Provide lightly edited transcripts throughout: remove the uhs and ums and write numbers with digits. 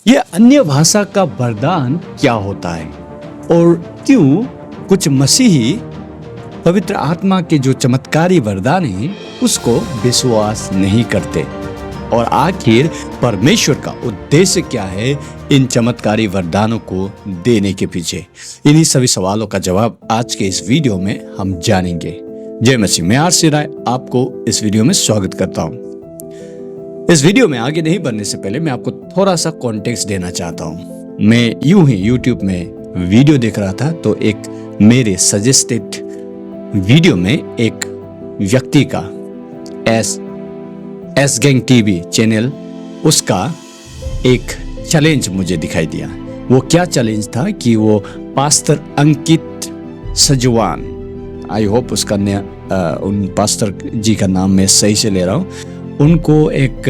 ये अन्य भाषा का वरदान क्या होता है और क्यों कुछ मसीही पवित्र आत्मा के जो चमत्कारी वरदान हैं उसको विश्वास नहीं करते, और आखिर परमेश्वर का उद्देश्य क्या है इन चमत्कारी वरदानों को देने के पीछे। इन्हीं सभी सवालों का जवाब आज के इस वीडियो में हम जानेंगे। जय मसीह, मैं आरसी राय आपको इस वीडियो में स्वागत करता हूं। इस वीडियो में आगे नहीं बढ़ने से पहले मैं आपको थोड़ा सा कॉन्टेक्स्ट देना चाहता हूं। मैं यूं ही यूट्यूब में वीडियो देख रहा था तो एक मेरे सजेस्टेड वीडियो में एक व्यक्ति का एस गैंग टीवी चैनल, उसका एक चैलेंज मुझे दिखाई दिया। वो क्या चैलेंज था कि वो pastor Ankit Sajwan, I hope उसका उन पास्टर जी का नाम मैं सही से ले रहा हूँ, उनको एक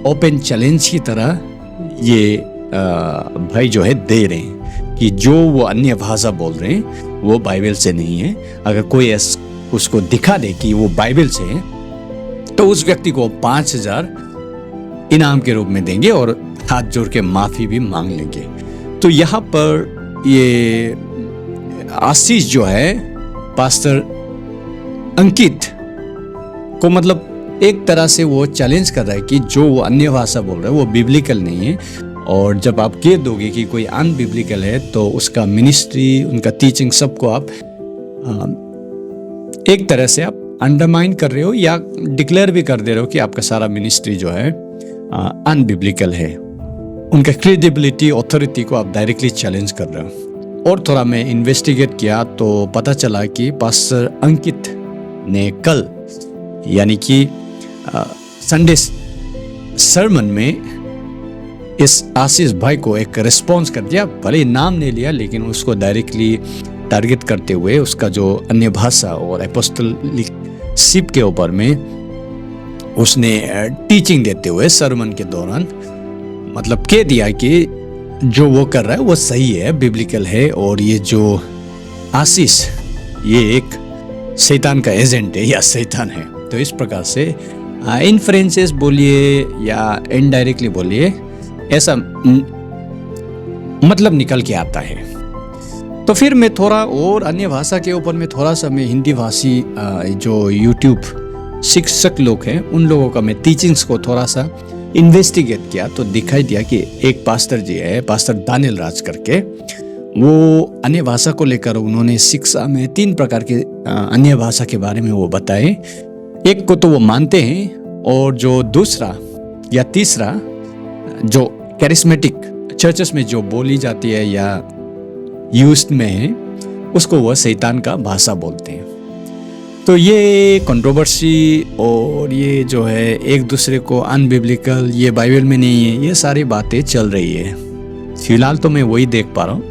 ओपन चैलेंज की तरह ये भाई जो है दे रहे हैं कि जो वो अन्य भाषा बोल रहे हैं वो बाइबल से नहीं है। अगर कोई उसको दिखा दे कि वो बाइबल से है तो उस व्यक्ति को 5,000 इनाम के रूप में देंगे और हाथ जोड़ के माफी भी मांग लेंगे। तो यहाँ पर ये आशीष जो है पास्टर अंकित को मतलब एक तरह से वो चैलेंज कर रहा है कि जो वो अन्य भाषा बोल रहा है वो बिब्लिकल नहीं है, और जब आप कह दोगे कि कोई अनबिब्लिकल है तो उसका मिनिस्ट्री, उनका टीचिंग सबको आप एक तरह से आप अंडरमाइन कर रहे हो या डिक्लेयर भी कर दे रहे हो कि आपका सारा मिनिस्ट्री जो है अनबिब्लिकल है। उनका क्रेडिबिलिटी, ऑथोरिटी को आप डायरेक्टली चैलेंज कर रहे हो। और थोड़ा मैं इन्वेस्टिगेट किया तो पता चला कि पास्टर अंकित ने कल यानी कि संडे सर्मन में इस आशीष भाई को एक रिस्पॉन्स कर दिया। भले ही नाम नहीं लिया लेकिन उसको डायरेक्टली टारगेट करते हुए उसका जो अन्य भाषा और एपोस्टलिकशिप के ऊपर में उसने टीचिंग देते हुए सर्मन के दौरान मतलब कह दिया कि जो वो कर रहा है वो सही है, बिब्लिकल है, और ये जो आशीष ये एक शैतान का एजेंट है या शैतान है। तो इस प्रकार से इन्फ्रेंसेस बोलिए या इनडायरेक्टली बोलिए, ऐसा मतलब निकल के आता है। तो फिर मैं थोड़ा और अन्य भाषा के ऊपर में थोड़ा सा मैं हिंदी भाषी जो यूट्यूब शिक्षक लोग हैं उन लोगों का मैं टीचिंग्स को थोड़ा सा इन्वेस्टिगेट किया तो दिखाई दिया कि एक पास्टर जी है, पास्टर दानियल राज करके, वो अन्य भाषा को लेकर उन्होंने शिक्षा में 3 प्रकार के अन्य भाषा के बारे में वो बताए। एक को तो वो मानते हैं, और जो दूसरा या तीसरा जो कैरिस्मेटिक चर्चेस में जो बोली जाती है या यूज में है उसको वह शैतान का भाषा बोलते हैं। तो ये कंट्रोवर्सी और ये जो है एक दूसरे को अनबिब्लिकल, ये बाइबल में नहीं है, ये सारी बातें चल रही है। फिलहाल तो मैं वही देख पा रहा हूँ।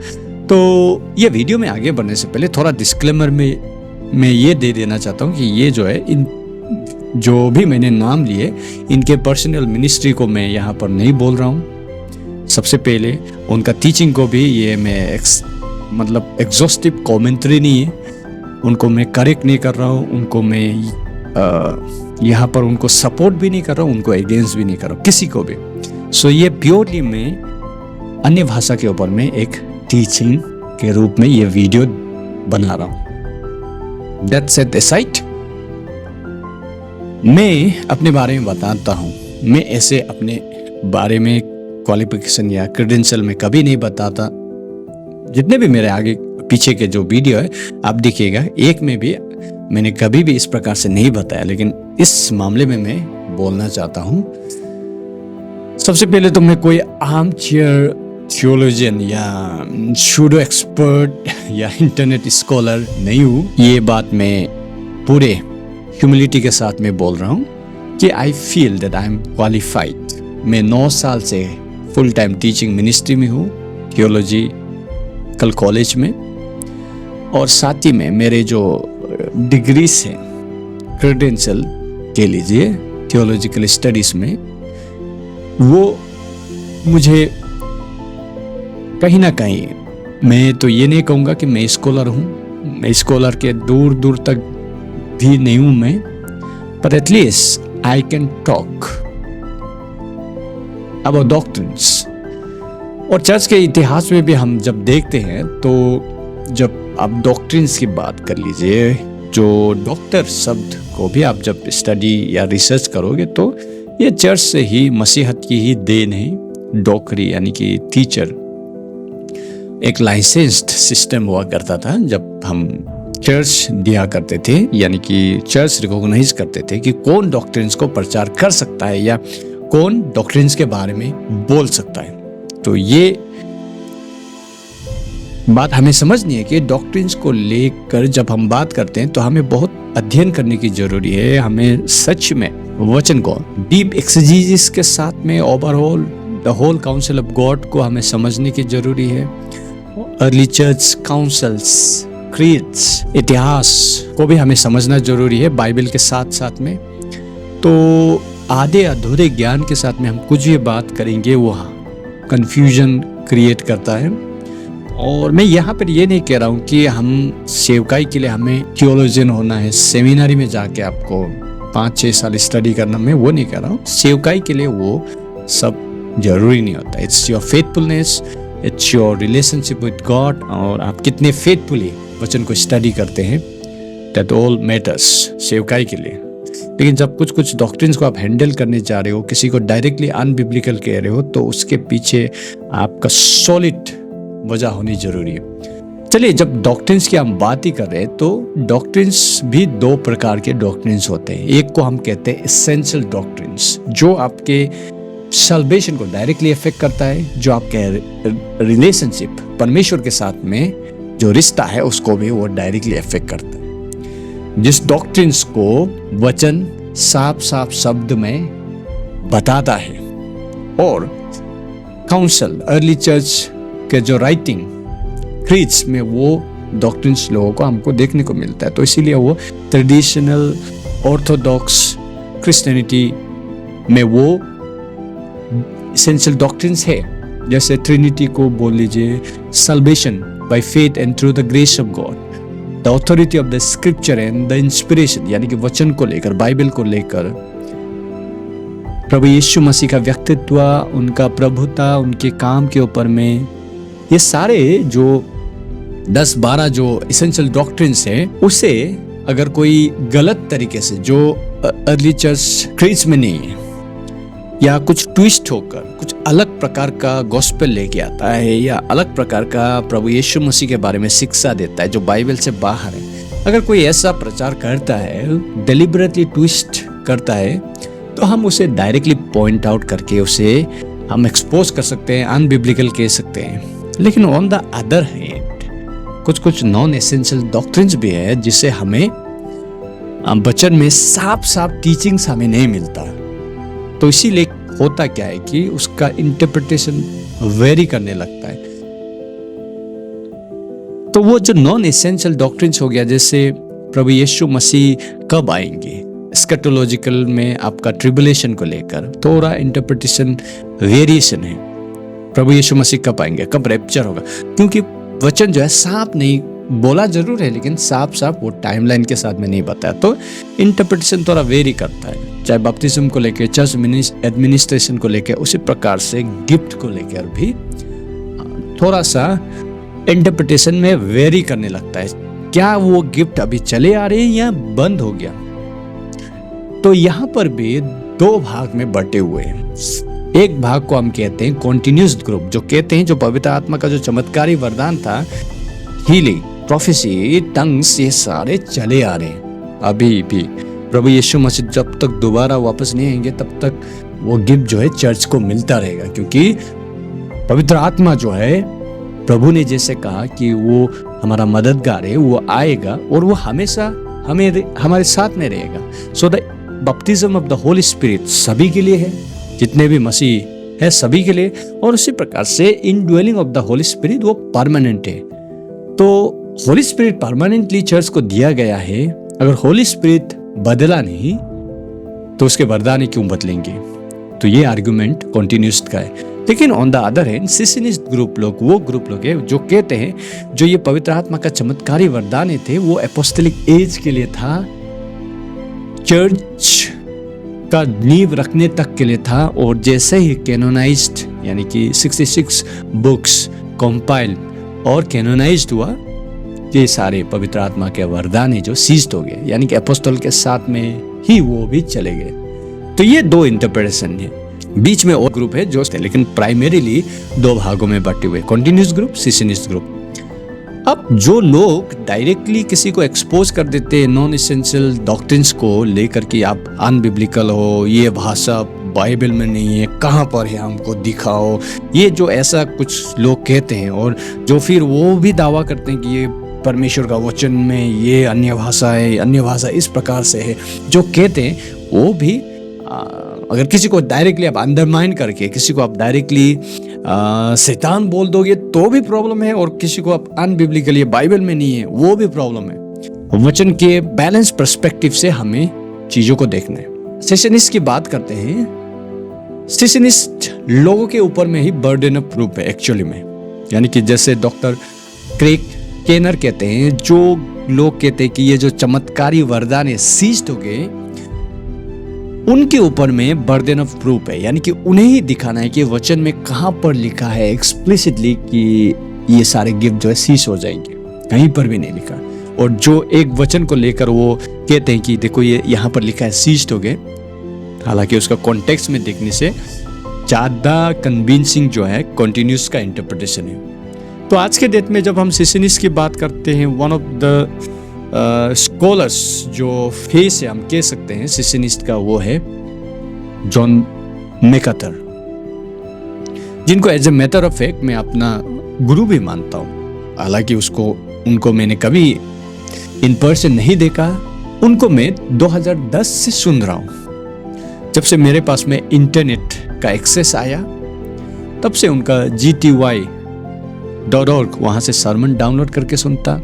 तो ये वीडियो में आगे बढ़ने से पहले थोड़ा डिस्क्लेमर में मैं ये दे देना चाहता हूँ कि ये जो है इन जो भी मैंने नाम लिए इनके पर्सनल मिनिस्ट्री को मैं यहाँ पर नहीं बोल रहा हूँ। सबसे पहले उनका टीचिंग को भी ये मैं मतलब एग्जॉस्टिव कमेंट्री नहीं है, उनको मैं करेक्ट नहीं कर रहा हूँ, उनको मैं यहाँ पर उनको सपोर्ट भी नहीं कर रहा हूँ, उनको अगेंस्ट भी नहीं कर रहा हूँ किसी को भी। सो ये प्योरली मैं अन्य भाषा के ऊपर में एक टीचिंग के रूप में ये वीडियो बना रहा हूँ। दैट्स इट असाइड, मैं अपने बारे में बताता हूँ। मैं ऐसे अपने बारे में क्वालिफिकेशन या क्रेडेंशियल में कभी नहीं बताता। जितने भी मेरे आगे पीछे के जो वीडियो है आप देखिएगा, एक में भी मैंने कभी भी इस प्रकार से नहीं बताया, लेकिन इस मामले में मैं बोलना चाहता हूँ। सबसे पहले तो मैं कोई आर्म चेयर थियोलॉजियन या शूडो एक्सपर्ट या इंटरनेट स्कॉलर नहीं हूँ। ये बात मैं पूरे ह्यूमिलिटी के साथ में बोल रहा हूँ कि I feel that I am qualified. मैं 9 साल से फुल टाइम टीचिंग मिनिस्ट्री में हूँ, थियोलॉजी कल कॉलेज में, और साथ ही में मेरे जो डिग्रीज हैं क्रेडेंशियल के लीजिए थियोलॉजिकल स्टडीज में, वो मुझे कहीं ना कहीं, मैं तो ये नहीं कहूँगा कि मैं स्कॉलर हूँ, मैं स्कॉलर के दूर दूर तक भी नहीं हूँ मैं, but at least I can talk about doctrines. और चर्च के इतिहास में भी हम जब देखते हैं तो जब आप डॉक्ट्रिन्स की बात कर लीजिए, जो डॉक्टर शब्द को भी आप जब स्टडी या रिसर्च करोगे तो ये चर्च से ही, मसीहत की ही देन है। डॉक्टरी यानी कि टीचर एक लाइसेंस्ड सिस्टम हुआ करता था जब हम चर्च दिया करते थे, यानी कि चर्च रिकॉग्नाइज करते थे कि कौन डॉक्ट्रिन्स को प्रचार कर सकता है या कौन डॉक्ट्रिन्स के बारे में बोल सकता है। तो ये बात हमें समझनी है कि डॉक्ट्रिन्स को लेकर जब हम बात करते हैं तो हमें बहुत अध्ययन करने की जरूरी है। हमें सच में वचन को डीप एक्सेजीसिस के साथ में overall the whole council of God को हमें समझने की जरूरी है। अर्ली चर्च काउंसिल्स, क्रीड्स, इतिहास को भी हमें समझना जरूरी है बाइबल के साथ साथ में। तो आधे अधूरे ज्ञान के साथ में हम कुछ भी बात करेंगे वो कंफ्यूजन क्रिएट करता है। और मैं यहाँ पर ये नहीं कह रहा हूँ कि हम सेवकाई के लिए हमें थियोलॉजियन होना है, सेमिनारी में जाके आपको 5-6 साल स्टडी करना, मैं वो नहीं कह रहा हूँ। सेवकाई के लिए वो सब जरूरी नहीं होता। It's your faithfulness, it's your relationship with God, और आप कितने फेथफुली वचन को स्टडी करते हैं, दैट ऑल मैटर्स सेवकाई के लिए। लेकिन जब कुछ कुछ डॉक्ट्रिन्स को आप हैंडल करने जा रहे हो, किसी को डायरेक्टली अनबिब्लिकल कह रहे हो, तो उसके पीछे आपका सॉलिड वजह होनी जरूरी है। चलिए, जब डॉक्ट्रिन्स की हम बात ही कर रहे हैं तो डॉक्ट्रिन्स भी 2 प्रकार के डॉक्ट्रिन्स होते हैं। एक को हम कहते हैं एसेंशियल डॉक्ट्रिन्स, जो आपके सल्वेशन को डायरेक्टली अफेक्ट करता है, जो आपके रिलेशनशिप परमेश्वर के साथ में जो रिश्ता है उसको भी वो डायरेक्टली अफेक्ट करता है। जिस डॉक्ट्रिन्स को वचन साफ साफ शब्द में बताता है, और काउंसिल अर्ली चर्च के जो राइटिंग क्रीड्स में वो डॉक्ट्रिन्स लोगों को हमको देखने को मिलता है। तो इसीलिए वो ट्रेडिशनल ऑर्थोडॉक्स क्रिश्चियनिटी में वो एसेंशियल डॉक्ट्रिन्स है। जैसे ट्रिनिटी को बोल लीजिए, salvation by faith and through the grace of God, the authority of the scripture and the inspiration, यानी कि वचन को लेकर, बाइबल को लेकर, प्रभु यीशु मसीह का व्यक्तित्व, उनका प्रभुता, उनके काम के ऊपर में, ये सारे जो 10-12 जो एसेंशियल डॉक्ट्रिन्स हैं, उसे अगर कोई गलत तरीके से, जो अर्ली चर्च क्रीड्स में नहीं है, या कुछ ट्विस्ट होकर कुछ अलग प्रकार का गॉस्पेल लेके आता है, या अलग प्रकार का प्रभु यीशु मसीह के बारे में शिक्षा देता है जो बाइबल से बाहर है, अगर कोई ऐसा प्रचार करता है, डिलिबरेटली ट्विस्ट करता है, तो हम उसे डायरेक्टली पॉइंट आउट करके उसे हम एक्सपोज कर सकते हैं, अनबिब्लिकल कह सकते हैं। लेकिन ऑन द अदर हैंड कुछ कुछ नॉन एसेंशियल डॉक्ट्रिन्स भी है जिसे हमें वचन में साफ साफ टीचिंग्स हमें नहीं मिलता। तो इसीलिए होता क्या है कि उसका इंटरप्रिटेशन वेरी करने लगता है। तो वो जो नॉन एसेंशियल डॉक्ट्रिन्स हो गया, जैसे प्रभु यीशु मसीह कब आएंगे, एस्कैटोलॉजिकल में आपका ट्रिबुलेशन को लेकर थोड़ा इंटरप्रिटेशन वेरिएशन है। प्रभु यीशु मसीह कब आएंगे, कब रैप्चर होगा, क्योंकि वचन जो है साफ नहीं, बोला जरूर है लेकिन साफ साफ वो टाइमलाइन के साथ में नहीं बताया, तो इंटरप्रिटेशन थोड़ा वेरी करता है। चाहे बपतिस्म को लेकर, चर्च एडमिनिस्ट्रेशन को लेकर, उसी प्रकार से गिफ्ट को लेकर भी थोड़ा सा इंटरप्रिटेशन में वेरी करने लगता है। क्या वो गिफ्ट अभी चले आ रहे हैं या बंद हो गया? तो यहाँ पर भी 2 भाग में बटे हुए हैं। एक भाग को हम कहते हैं कॉन्टिन्यूस ग्रुप, जो कहते हैं जो पवित्र आत्मा का जो चमत्कारी वरदान था, हीलिंग, प्रोफेसी, टंग्स, ये सारे चले आ रहे हैं अभी भी। प्रभु यीशु मसीह जब तक दोबारा वापस नहीं आएंगे तब तक वो गिफ्ट जो है चर्च को मिलता रहेगा, क्योंकि पवित्र आत्मा जो है, प्रभु ने जैसे कहा कि वो हमारा मददगार है, वो आएगा और वो हमेशा हमारे साथ में रहेगा। So the baptism of the Holi spirit सभी के लिए है, जितने भी मसीह है सभी के लिए, और उसी प्रकार से indwelling of the Holi spirit वो परमानेंट है। तो होली स्पिरिट परमानेंटली चर्च को दिया गया है। अगर होली स्पिरिट बदला नहीं तो उसके वरदान क्यों बदलेंगे? तो ये आर्गुमेंट कॉन्टिन्यूस का है। लेकिन on the other hand secessionist group लोग, वो ग्रुप लोग है जो कहते हैं जो ये पवित्र आत्मा का चमत्कारी वरदान थे वो अपोस्टलिक एज के लिए था, चर्च का नींव रखने तक के लिए था, और जैसे ही कैनोनाइज्ड यानी कि 66 बुक्स कंपाइल और कैनोनाइज्ड हुआ, ये सारे पवित्र आत्मा के वरदान जो सीज्ड हो गए, यानी कि अपोस्तल के साथ में ही वो भी चले गए। तो ये दो इंटरप्रिटेशन है। बीच में और ग्रुप है जो, लेकिन प्राइमरीली दो भागों में बटे हुए, कॉन्टिन्यूस ग्रुप, सिसनिस्ट ग्रुप। अब जो लोग डायरेक्टली किसी को एक्सपोज कर देते हैं नॉन एसेंशियल डॉक्ट्रिन्स को लेकर कि आप अनबिब्लिकल हो, ये भाषा बाइबल में नहीं है, कहाँ पर है हमको दिखाओ, ये जो ऐसा कुछ लोग कहते हैं, और जो फिर वो भी दावा करते हैं कि ये परमेश्वर का वचन में ये अन्य भाषा है, अन्य भाषा इस प्रकार से है, जो कहते हैं वो भी अगर किसी को डायरेक्टली आप अंडरमाइन करके किसी को आप डायरेक्टली शैतान बोल दोगे तो भी प्रॉब्लम है, और किसी को आप अनबिब्लिकली बाइबल में नहीं है वो भी प्रॉब्लम है। वचन के बैलेंस पर्सपेक्टिव से हमें चीजों को देखना है। सेशनिस्ट की बात करते हैं, सेशनिस्ट लोगों के ऊपर में ही बर्डन ऑफ प्रूफ है एक्चुअली में, यानी कि जैसे डॉक्टर क्रेग केनर कहते हैं, जो लोग कहते हैं कि ये जो चमत्कारी वरदान है सीज्ड हो गए, उनके ऊपर में बर्डन ऑफ प्रूफ है, यानी कि उन्हें ही दिखाना है कि वचन में कहां पर लिखा है एक्सप्लिसिटली कि ये सारे गिफ्ट जो है सीज हो जाएंगे, कहीं पर भी नहीं लिखा। और जो एक वचन को लेकर वो कहते हैं कि देखो ये यहाँ पर लिखा है सीज्ड हो गए, हालांकि उसका कॉन्टेक्स्ट में देखने से ज्यादा कन्विंसिंग जो है कॉन्टिन्यूस का इंटरप्रिटेशन है। तो आज के डेट में जब हम सेशनिस्ट की बात करते हैं, वन ऑफ द स्कॉलर्स जो फेस है हम कह सकते हैं सेशनिस्ट का, वो है जॉन मैकार्थर, जिनको as a matter of fact मैं अपना गुरु भी मानता हूँ। हालांकि उनको मैंने कभी इन पर्सन नहीं देखा, उनको मैं 2010 से सुन रहा हूँ। जब से मेरे पास में इंटरनेट का एक्सेस आया तब से उनका gty.org वहाँ से सरमन डाउनलोड करके सुनता,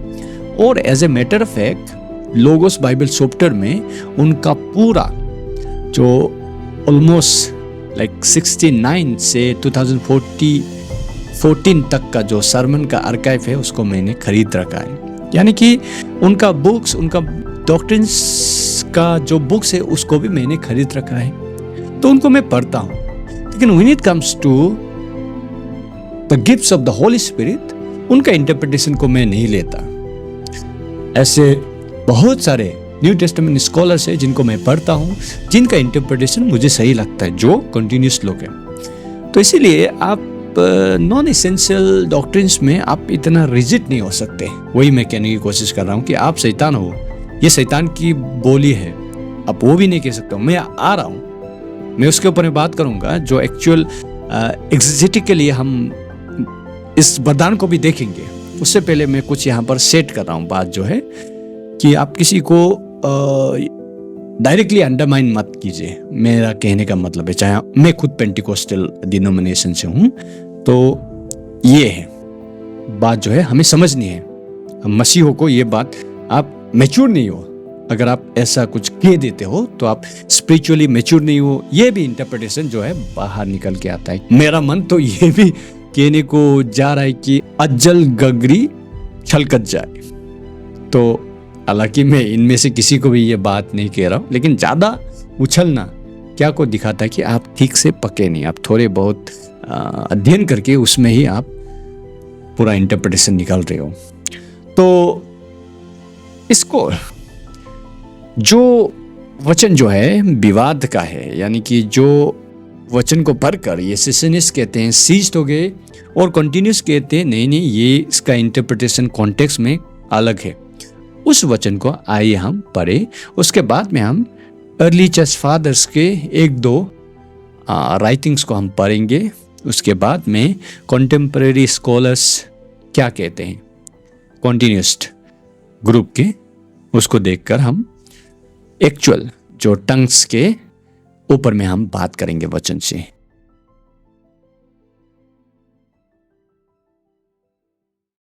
और as a matter of fact Logos Bible software में उनका पूरा जो ऑलमोस्ट लाइक 69 से 2014 तक का जो सरमन का आर्काइव है उसको मैंने खरीद रखा है। यानी कि उनका बुक्स, उनका डॉक्ट्रिन्स का जो बुक्स है उसको भी मैंने खरीद रखा है, तो उनको मैं पढ़ता हूँ। लेकिन when it comes to the gifts of the Holi Spirit, उनका इंटरप्रिटेशन को मैं नहीं लेता। ऐसे बहुत सारे न्यू टेस्टामेंट स्कॉलर्स हैं जिनको मैं पढ़ता हूँ, जिनका इंटरप्रिटेशन मुझे सही लगता है, जो कंटिन्यूस लोग हैं। तो इसीलिए आप नॉन एसेंशियल डॉक्ट्रिन्स में आप इतना रिजिड नहीं हो सकते। वही मैं कहने की कोशिश कर रहा हूँ कि आप शैतान हो, ये शैतान की बोली है, आप वो भी नहीं कह सकते हो। मैं आ रहा हूँ, मैं उसके ऊपर बात करूँगा जो एक्चुअल एग्जेजेटिकली हम इस वरदान को भी देखेंगे। उससे पहले मैं कुछ यहाँ पर सेट कर रहा हूँ बात, जो है कि आप किसी को डायरेक्टली अंडरमाइन मत कीजिए। मेरा कहने का मतलब है, चाहे मैं खुद पेंटिकोस्टल डिनोमिनेशन से हूँ, तो ये है बात जो है हमें समझनी है। मसीहों को ये बात, आप मैच्योर नहीं हो अगर आप ऐसा कुछ कह देते हो, तो आप स्पिरिचुअली मैच्योर नहीं हो। ये भी इंटरप्रिटेशन जो है बाहर निकल के आता है। मेरा मन तो ये भी कहने को जा रहा है कि अज्जल गगरी छलकत जाए। तो हालांकि मैं इनमें से किसी को भी ये बात नहीं कह रहा हूँ, लेकिन ज़्यादा उछलना क्या को दिखाता है कि आप ठीक से पके नहीं, आप थोड़े बहुत अध्ययन करके उसमें ही आप पूरा इंटरप्रिटेशन निकाल रहे हो। तो इसको जो वचन जो है विवाद का है, यानी कि जो वचन को पढ़कर ये सेशनिस्ट कहते हैं सीज्ड हो गए, और कंटिन्यूस कहते हैं नहीं नहीं ये इसका इंटरप्रिटेशन कॉन्टेक्स्ट में अलग है। उस वचन को आइए हम पढ़े, उसके बाद में हम अर्ली चर्च फादर्स के एक दो राइटिंग्स को हम पढ़ेंगे। उसके बाद में कॉन्टेम्परेरी स्कॉलर्स क्या कहते हैं कॉन्टिन्यूस्ट ग्रुप के, उसको देखकर हम एक्चुअल जो टंग्स के ऊपर में हम बात करेंगे वचन से।